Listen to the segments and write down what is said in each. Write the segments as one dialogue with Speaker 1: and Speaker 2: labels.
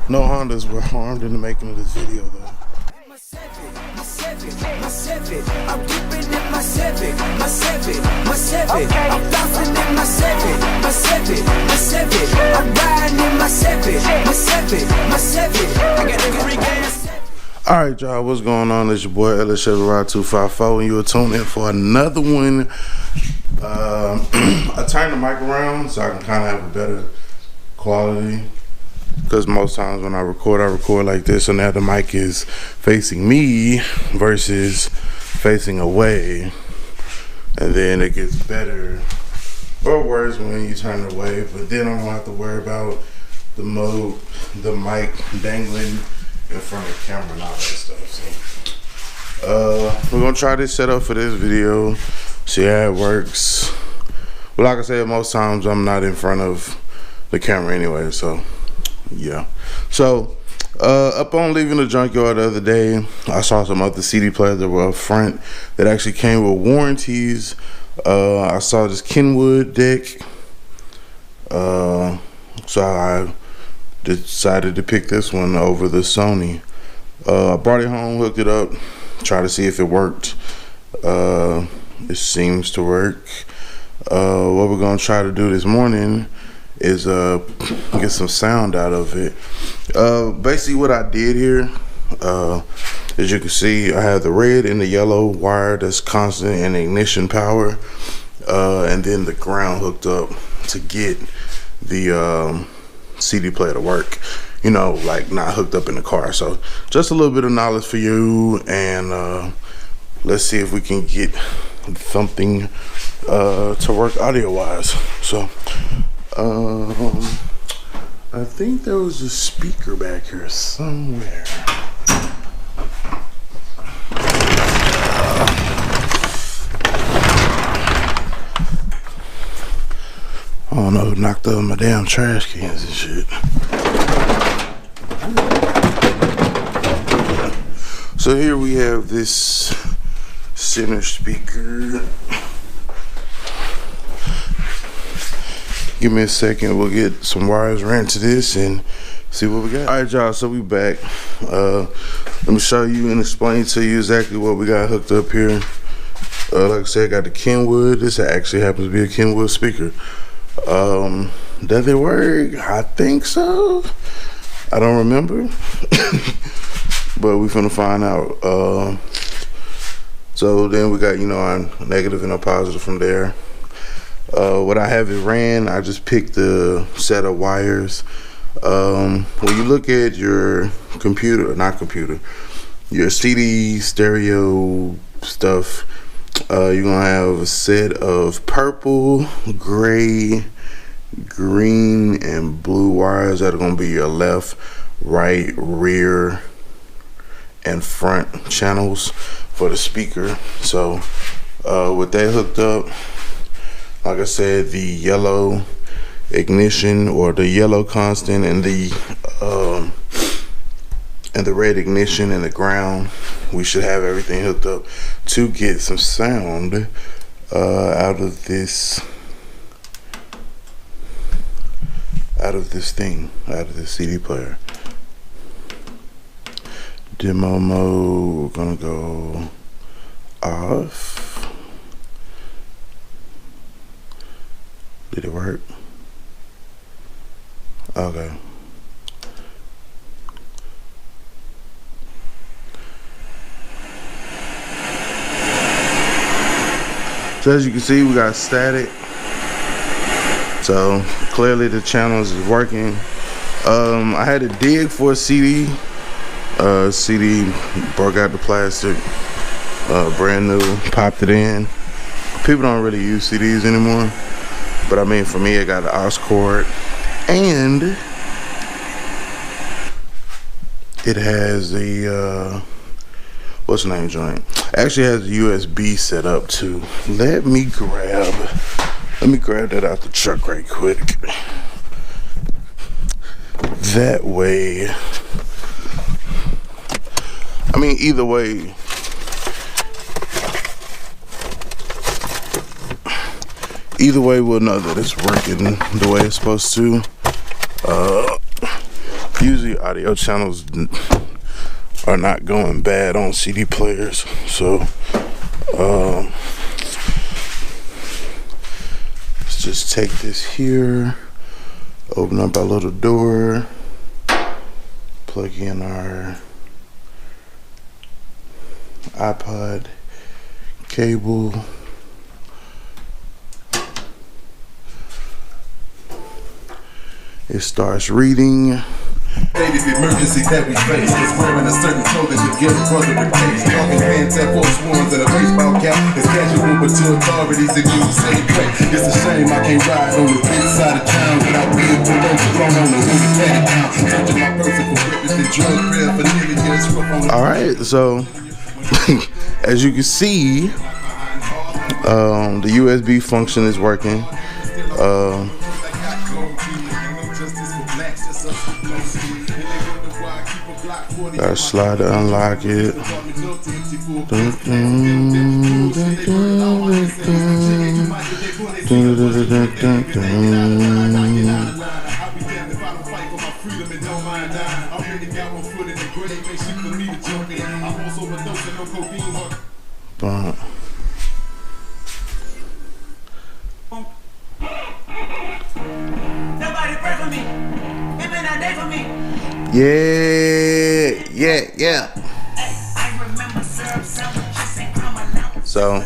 Speaker 1: No Hondas were harmed in the making of this video, though.
Speaker 2: My Civic, I'm keeping it my Civic, my Civic, my Civic. I'm bouncing in my Civic, my Civic, my Civic. I'm riding in my Civic, my Civic, my Civic. I got the green gas.
Speaker 1: All right, y'all, what's going on? It's your boy Ellis Chevy Ride 254, and you are tuned in for another one. I turned the mic around so I can kind of have a better quality. Because most times when I record like this, so now the mic is facing me versus facing away. And then it gets better or worse when you turn it away. But then I don't have to worry about the mic dangling in front of the camera and all that stuff. So we're gonna try this setup for this video, see how it works. But like I said, most times I'm not in front of the camera anyway, so yeah. So up on leaving the junkyard the other day, I saw some other CD players that were up front that actually came with warranties. I saw this Kenwood deck, so I decided to pick this one over the Sony. I brought it home, hooked it up, tried to see if it worked. It seems to work. What we're gonna try to do this morning is get some sound out of it. Basically what I did here, as you can see, I have the red and the yellow wire that's constant and ignition power, and then the ground hooked up to get the CD player to work, you know, like not hooked up in the car. So just a little bit of knowledge for you, and let's see if we can get something to work audio wise. So I think there was a speaker back here somewhere. I don't know who knocked over my damn trash cans and shit. So here we have this center speaker. Give me a second, we'll get some wires ran to this and see what we got. All right, y'all, so we back. Let me show you and explain to you exactly what we got hooked up here. Like I said, I got the Kenwood. This actually happens to be a Kenwood speaker. Does it work? I think so. I don't remember. But we finna find out. So then we got, you know, our negative and our positive from there. What I have it ran, I just picked the set of wires. When you look at your computer, your CD stereo stuff, you're gonna have a set of purple, gray, green, and blue wires that are gonna be your left, right, rear, and front channels for the speaker. So with that hooked up, like I said, the yellow ignition or the yellow constant and the red ignition and the ground, we should have everything hooked up to get some sound out of this CD player. Demo mode, we're gonna go off. Did it work? Okay. So as you can see, we got static. So clearly the channels is working. I had to dig for a CD. CD broke out the plastic, brand new, popped it in. People don't really use CDs anymore. But I mean, for me, I got an aux cord, and it has the what's the name joint? Actually has a USB set up too. Let me grab that out the truck right quick. That way, I mean, either way, we'll know that it's working the way it's supposed to. usually audio channels are not going bad on CD players, so let's just take this here, open up our little door, plug in our iPod cable. It starts reading.
Speaker 3: Dated emergency that we face is wearing a certain clothing to get brother replaced. Talking pants and force ones and a baseball cap is casual, but to authorities it goes the same way. It's a shame I can't ride on the big side of town without being pulled over, thrown on the hood and down. Searching my person for witness and drug paraphernalia. It's rough on the
Speaker 1: Alright, so as you can see, the USB function is working. Gotta slide to unlock it. Yeah. So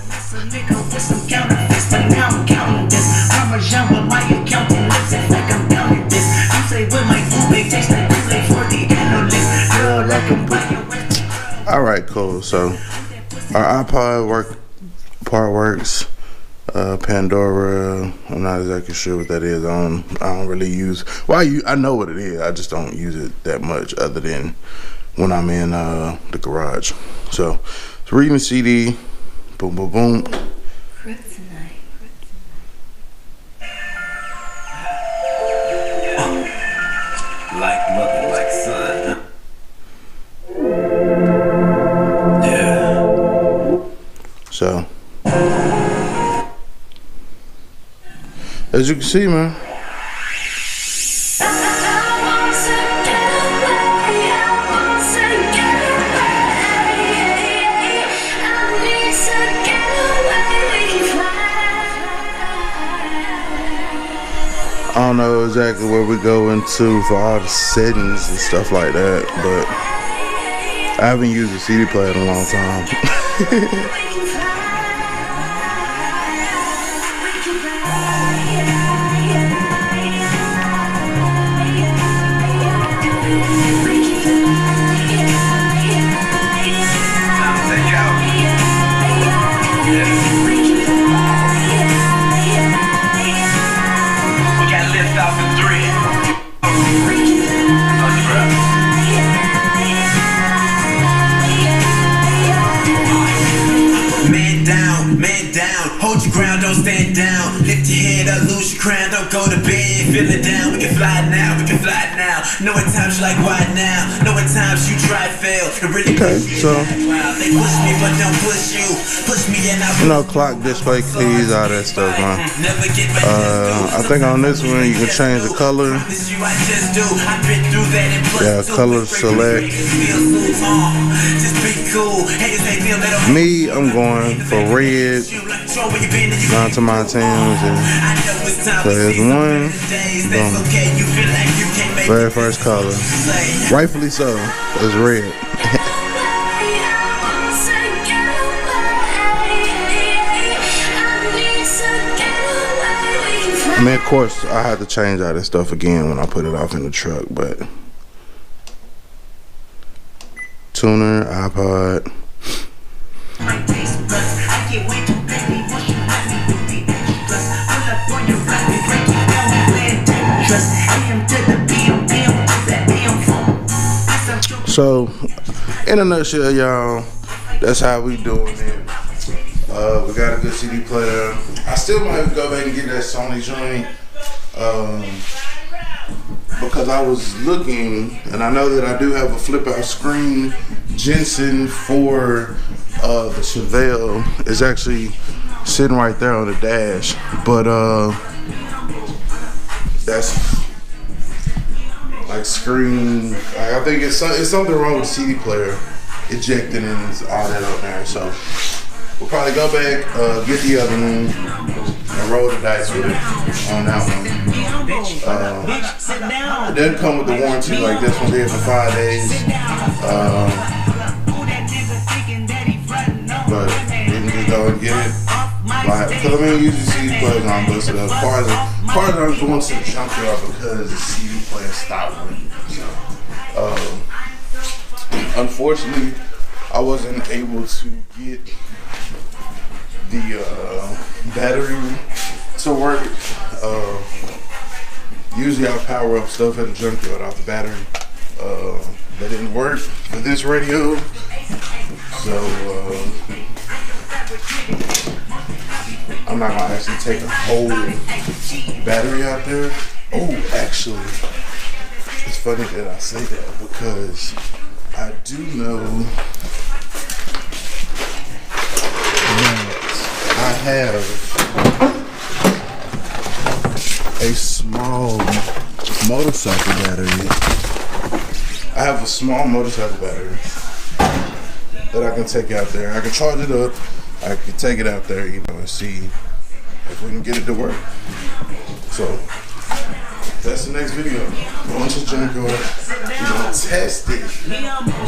Speaker 1: all right, cool. So our iPod part works. Pandora, I'm not exactly sure what that is. I don't really use. Well, I know what it is. I just don't use it that much, other than when I'm in the garage. So it's reading the CD. Boom, boom, boom.
Speaker 3: like mother, like son. Yeah.
Speaker 1: So as you can see, man. I don't know exactly where we go into for all the settings and stuff like that, but I haven't used a CD player in a long time.
Speaker 2: Hold your ground, don't stand down. Lift your head up, lose your crown, don't go to bed. Feel it down, we can fly now, we can fly now. Know at times you like why now. Know at times you try fail. It really
Speaker 1: okay, so
Speaker 2: they push me but don't push you. Push me and I
Speaker 1: clock, display keys, all that stuff, man. I think on this one you can change the color. Yeah, color select. Me, I'm going for red. Down to my Timbs, and so there's one. Boom. Very first color, rightfully so. It's red. I mean, of course, I had to change all this stuff again when I put it off in the truck, but tuner, iPod. So, in a nutshell, y'all, that's how we doing it. We got a good CD player. I still might go back and get that Sony joint because I was looking, and I know that I do have a flip out screen. Jensen for the Chevelle is actually sitting right there on the dash, but that's like like screen. Like, I think it's something wrong with the CD player, ejected and all that up there. So we'll probably go back, get the other one, and roll the dice with it on that one. It doesn't come with the warranty like this one did for 5 days. But you can just go and get it. Like, cause I mean, usually CD players aren't busted up. Cars aren't going to the junkyard because the CD player stopped working. So, unfortunately, I wasn't able to get the battery to work. Usually I power up stuff at the junkyard off the battery. That didn't work for this radio. So I'm not gonna actually take a whole battery out there. Oh, actually, it's funny that I say that because I do know that I have a small motorcycle battery. I have a small motorcycle battery that I can take out there. I can charge it up. I can take it out there, you know, and see if we can get it to work. So that's the next video. Going to junkyard, we're gonna test it,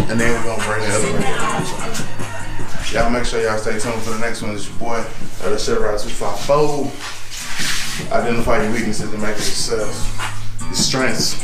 Speaker 1: and then we're gonna bring the other radio. Y'all make sure y'all stay tuned for the next one. It's your boy, LSHedRide254. Identify your weaknesses and make it yourself. Your strengths.